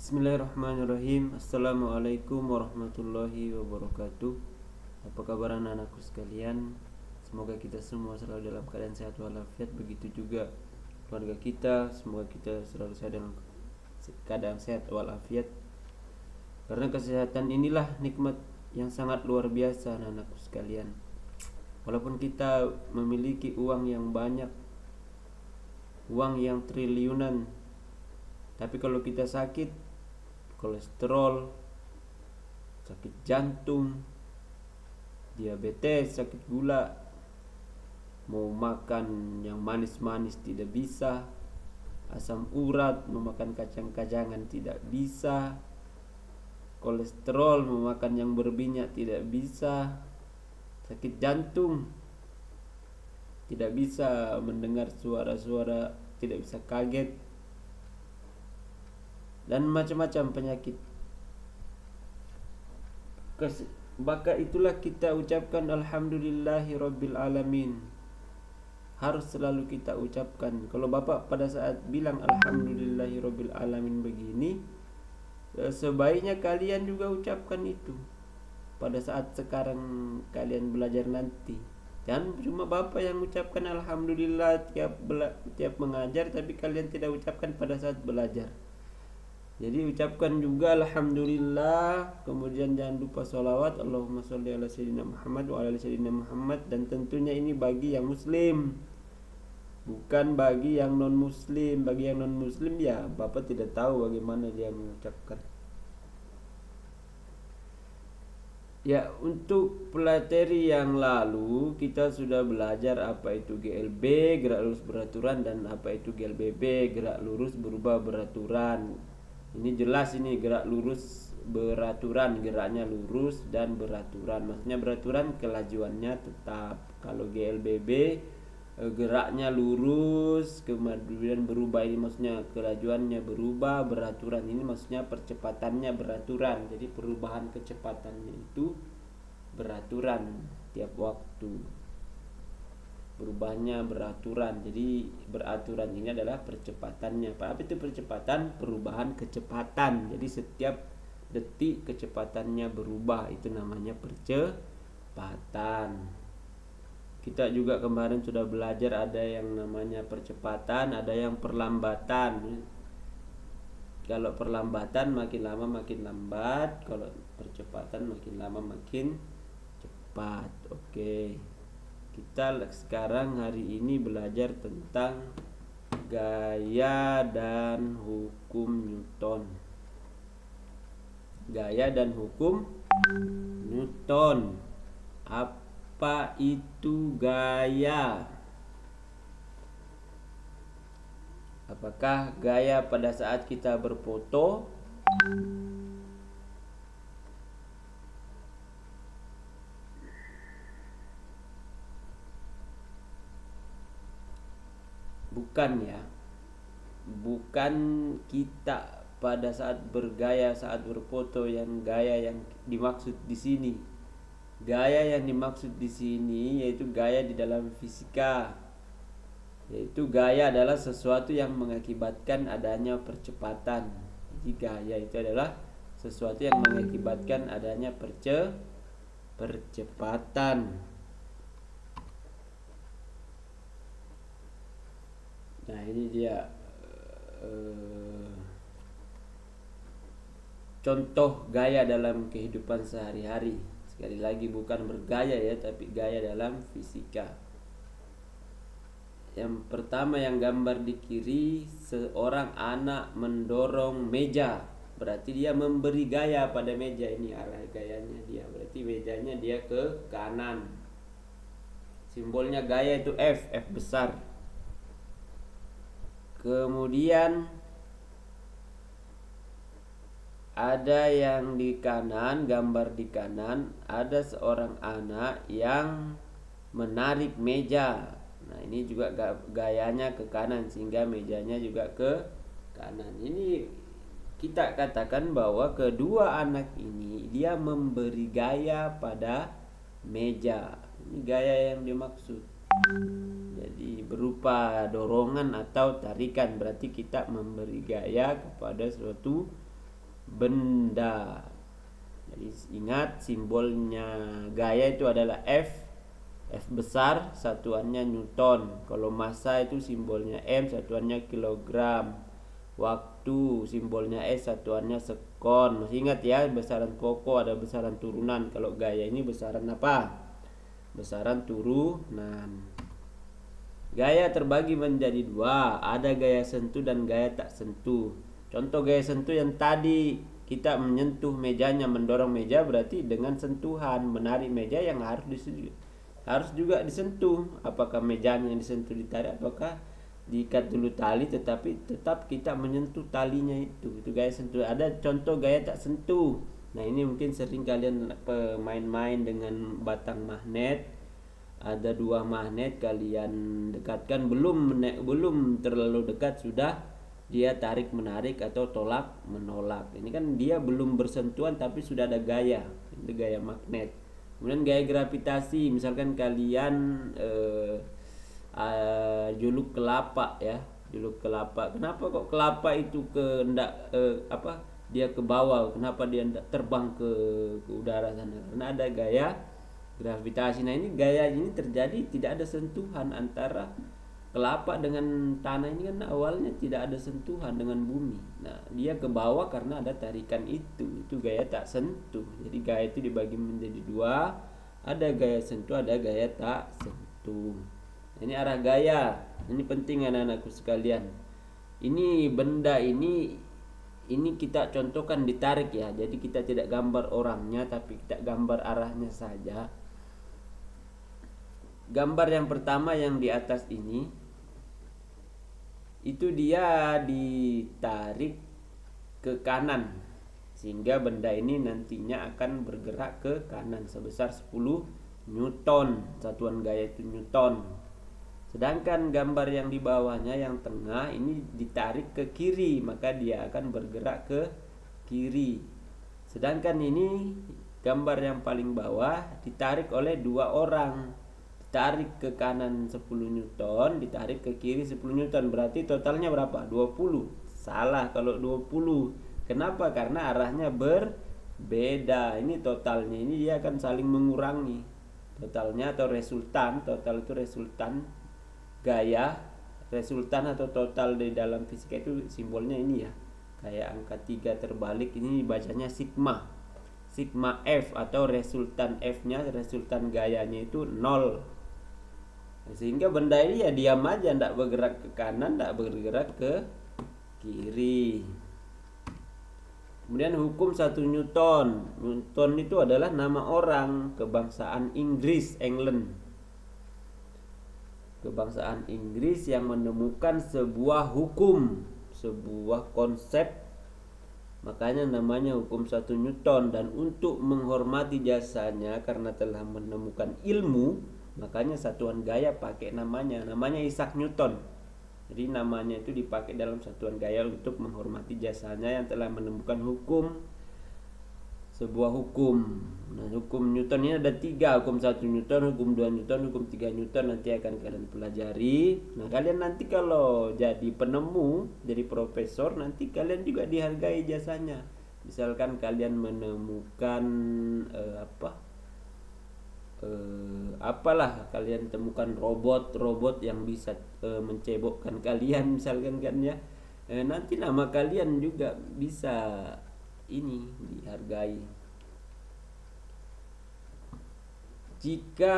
Bismillahirrahmanirrahim. Assalamualaikum warahmatullahi wabarakatuh. Apa kabar anak-anakku sekalian? Semoga kita semua selalu dalam keadaan sehat walafiat. Begitu juga keluarga kita. Semoga kita selalu sehat dalam keadaan sehat walafiat. Karena kesehatan inilah nikmat yang sangat luar biasa anak-anakku sekalian. Walaupun kita memiliki uang yang banyak, uang yang triliunan, tapi kalau kita sakit, kolesterol, sakit jantung, diabetes, sakit gula, mau makan yang manis-manis tidak bisa, asam urat, mau makan kacang-kacangan tidak bisa, kolesterol, mau makan yang berminyak tidak bisa, sakit jantung, tidak bisa mendengar suara-suara, tidak bisa kaget, dan macam-macam penyakit. Maka itulah kita ucapkan alhamdulillahi rabbil alamin. Harus selalu kita ucapkan. Kalau Bapak pada saat bilang alhamdulillahi rabbil alamin begini, sebaiknya kalian juga ucapkan itu pada saat sekarang kalian belajar nanti. Jangan cuma Bapak yang ucapkan alhamdulillah tiap mengajar, tapi kalian tidak ucapkan pada saat belajar. Jadi ucapkan juga alhamdulillah, kemudian jangan lupa sholawat, Allahumma sholli ala sayyidina Muhammad wa ala sayyidina Muhammad. Dan tentunya ini bagi yang muslim, bukan bagi yang non muslim. Bagi yang non muslim ya Bapak tidak tahu bagaimana dia mengucapkan. Ya, untuk pelateri yang lalu kita sudah belajar apa itu GLB, gerak lurus beraturan, dan apa itu GLBB, gerak lurus berubah beraturan. Ini jelas, ini gerak lurus beraturan, geraknya lurus dan beraturan. Maksudnya beraturan, kelajuannya tetap. Kalau GLBB geraknya lurus kemudian berubah, ini maksudnya kelajuannya berubah beraturan. Ini maksudnya percepatannya beraturan. Jadi perubahan kecepatannya itu beraturan tiap waktu. Berubahnya beraturan. Jadi beraturan ini adalah percepatannya. Apa itu percepatan? Perubahan kecepatan. Jadi setiap detik kecepatannya berubah, itu namanya percepatan. Kita juga kemarin sudah belajar ada yang namanya percepatan, ada yang perlambatan. Kalau perlambatan makin lama makin lambat, kalau percepatan makin lama makin cepat. Oke. Kita sekarang hari ini belajar tentang gaya dan hukum Newton. Gaya dan hukum Newton. Apa itu gaya? Apakah gaya pada saat kita berfoto? Bukan ya. Bukan kita pada saat bergaya, saat berfoto, yang gaya yang dimaksud di sini. Gaya yang dimaksud di sini yaitu gaya di dalam fisika. Yaitu gaya adalah sesuatu yang mengakibatkan adanya percepatan. Jadi gaya itu adalah sesuatu yang mengakibatkan adanya percepatan. Nah, ini dia contoh gaya dalam kehidupan sehari-hari. Sekali lagi bukan bergaya ya, tapi gaya dalam fisika. Yang pertama yang gambar di kiri, seorang anak mendorong meja. Berarti dia memberi gaya pada meja. Ini arah gayanya dia. Berarti mejanya dia ke kanan. Simbolnya gaya itu F besar. Kemudian ada yang di kanan, gambar di kanan, ada seorang anak yang menarik meja. Nah, ini juga gayanya ke kanan, sehingga mejanya juga ke kanan. Ini kita katakan bahwa kedua anak ini dia memberi gaya pada meja. Ini gaya yang dimaksud. Jadi dorongan atau tarikan, berarti kita memberi gaya kepada suatu benda. Jadi ingat simbolnya gaya itu adalah F. F besar satuannya Newton. Kalau massa itu simbolnya M, satuannya kilogram. Waktu simbolnya S, satuannya sekon. Masih ingat ya, besaran pokok ada besaran turunan. Kalau gaya ini besaran apa? Besaran turunan. Gaya terbagi menjadi dua, ada gaya sentuh dan gaya tak sentuh. Contoh gaya sentuh yang tadi, kita menyentuh mejanya, mendorong meja, berarti dengan sentuhan. Menarik meja yang harus juga disentuh. Apakah mejanya yang disentuh ditarik, apakah diikat dulu tali, tetapi tetap kita menyentuh talinya itu gaya sentuh. Ada contoh gaya tak sentuh. Nah ini mungkin sering kalian main-main dengan batang magnet. Ada dua magnet, kalian dekatkan, belum terlalu dekat sudah dia tarik menarik atau tolak menolak. Ini kan dia belum bersentuhan tapi sudah ada gaya, itu gaya magnet. Kemudian gaya gravitasi, misalkan kalian juluk kelapa ya, juluk kelapa. Kenapa kok kelapa itu dia ke bawah? Kenapa dia terbang ke udara sana? Karena ada gaya gravitasi. Nah ini gaya ini terjadi tidak ada sentuhan antara kelapa dengan tanah. Ini kan awalnya tidak ada sentuhan dengan bumi. Nah dia ke bawah karena ada tarikan itu gaya tak sentuh. Jadi gaya itu dibagi menjadi dua, ada gaya sentuh, ada gaya tak sentuh. Ini arah gaya. Ini penting anak-anakku sekalian. Ini benda ini kita contohkan ditarik ya. Jadi kita tidak gambar orangnya tapi kita gambar arahnya saja. Gambar yang pertama yang di atas ini, itu dia ditarik ke kanan sehingga benda ini nantinya akan bergerak ke kanan sebesar 10 Newton. Satuan gaya itu Newton. Sedangkan gambar yang di bawahnya yang tengah ini ditarik ke kiri, maka dia akan bergerak ke kiri. Sedangkan ini gambar yang paling bawah ditarik oleh dua orang. Ditarik ke kanan 10 Newton, ditarik ke kiri 10 Newton. Berarti totalnya berapa? 20. Salah kalau 20. Kenapa? Karena arahnya berbeda. Ini totalnya, ini dia akan saling mengurangi. Totalnya atau resultan, total itu resultan gaya. Resultan atau total di dalam fisika itu simbolnya ini ya. Kayak angka 3 terbalik, ini bacanya sigma. Sigma F atau resultan F-nya, resultan gayanya itu 0. Sehingga benda ini ya diam aja, tidak bergerak ke kanan, tidak bergerak ke kiri. Kemudian hukum 1 Newton. Newton itu adalah nama orang kebangsaan Inggris, England. Kebangsaan Inggris yang menemukan sebuah hukum, sebuah konsep. Makanya namanya hukum 1 Newton. Dan untuk menghormati jasanya karena telah menemukan ilmu, makanya satuan gaya pakai namanya Isaac Newton. Jadi namanya itu dipakai dalam satuan gaya untuk menghormati jasanya yang telah menemukan sebuah hukum. Nah hukum Newton ini ada 3, hukum 1 Newton, hukum 2 Newton, hukum 3 Newton. Nanti akan kalian pelajari. Nah kalian nanti kalau jadi penemu, jadi profesor, nanti kalian juga dihargai jasanya. Misalkan kalian menemukan apalah, kalian temukan robot yang bisa mencebokkan kalian misalkan kan ya, nanti nama kalian juga bisa ini dihargai. Jika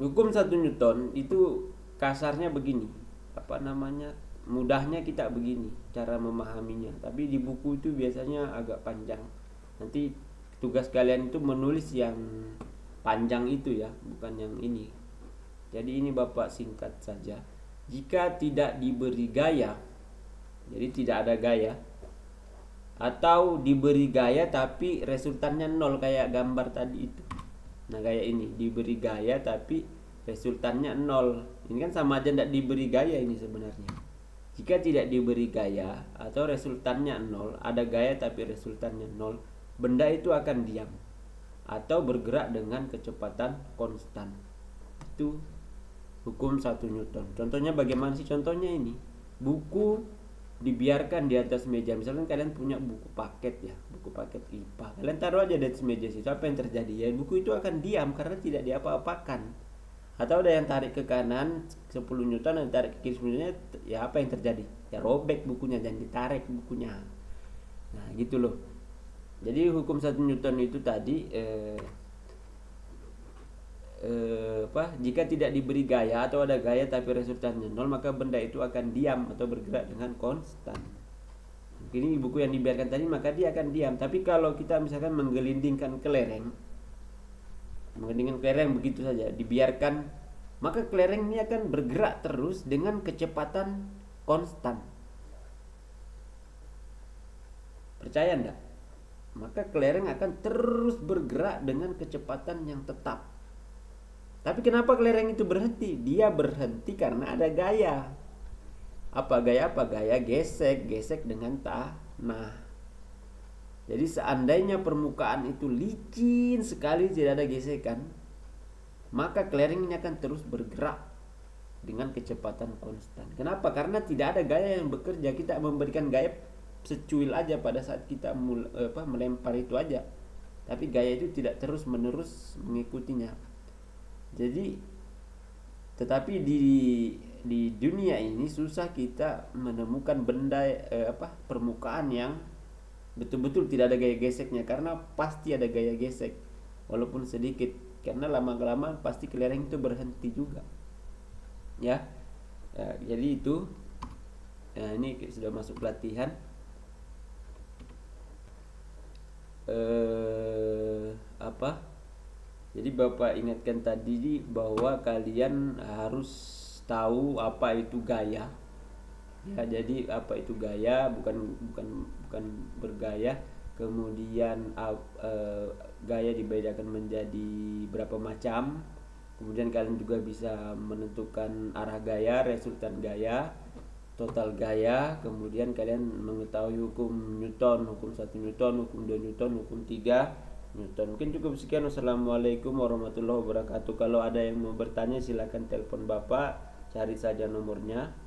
hukum 1 Newton itu kasarnya begini, mudahnya kita begini cara memahaminya, tapi di buku itu biasanya agak panjang. Nanti tugas kalian itu menulis yang panjang itu ya, bukan yang ini. Jadi ini Bapak singkat saja. Jika tidak diberi gaya, jadi tidak ada gaya, atau diberi gaya tapi resultannya 0 kayak gambar tadi itu. Nah kayak ini, diberi gaya tapi resultannya 0. Ini kan sama aja tidak diberi gaya ini sebenarnya. Jika tidak diberi gaya atau resultannya 0, ada gaya tapi resultannya 0, benda itu akan diam atau bergerak dengan kecepatan konstan. Itu hukum 1 Newton. Contohnya bagaimana sih? Contohnya ini buku dibiarkan di atas meja. Misalkan kalian punya buku paket ya, buku paket IPA, kalian taruh aja di atas meja situ, apa yang terjadi? Ya buku itu akan diam karena tidak diapa-apakan. Atau ada yang tarik ke kanan 10 Newton dan tarik ke kiri 10 Newton, ya apa yang terjadi? Ya robek bukunya dan ditarik bukunya. Nah gitu loh. Jadi hukum 1 Newton itu tadi jika tidak diberi gaya atau ada gaya tapi resultannya nol, maka benda itu akan diam atau bergerak dengan konstan. Ini buku yang dibiarkan tadi maka dia akan diam. Tapi kalau kita misalkan menggelindingkan kelereng begitu saja dibiarkan, maka kelereng ini akan bergerak terus dengan kecepatan konstan. Percaya enggak? Maka kelereng akan terus bergerak dengan kecepatan yang tetap. Tapi kenapa kelereng itu berhenti? Dia berhenti karena ada gaya. Apa gaya? Gaya gesek dengan tanah. Jadi seandainya permukaan itu licin sekali, tidak ada gesekan, maka kelereng ini akan terus bergerak dengan kecepatan konstan. Kenapa? Karena tidak ada gaya yang bekerja. Kita memberikan gaya secuil aja pada saat kita melempar itu aja. Tapi gaya itu tidak terus menerus mengikutinya. Jadi tetapi di dunia ini susah kita menemukan benda permukaan yang betul-betul tidak ada gaya geseknya, karena pasti ada gaya gesek walaupun sedikit, karena lama-kelamaan pasti kelereng itu berhenti juga. Ya, jadi itu ini sudah masuk latihan. Jadi Bapak ingatkan tadi bahwa kalian harus tahu apa itu gaya. Ya, jadi apa itu gaya, bukan bergaya. Kemudian gaya dibedakan menjadi berapa macam. Kemudian kalian juga bisa menentukan arah gaya, resultan gaya, total gaya. Kemudian kalian mengetahui hukum Newton, hukum 1 Newton, hukum 2 Newton, hukum 3 Newton. Mungkin cukup sekian. Wassalamualaikum warahmatullahi wabarakatuh. Kalau ada yang mau bertanya silakan telepon Bapak, cari saja nomornya.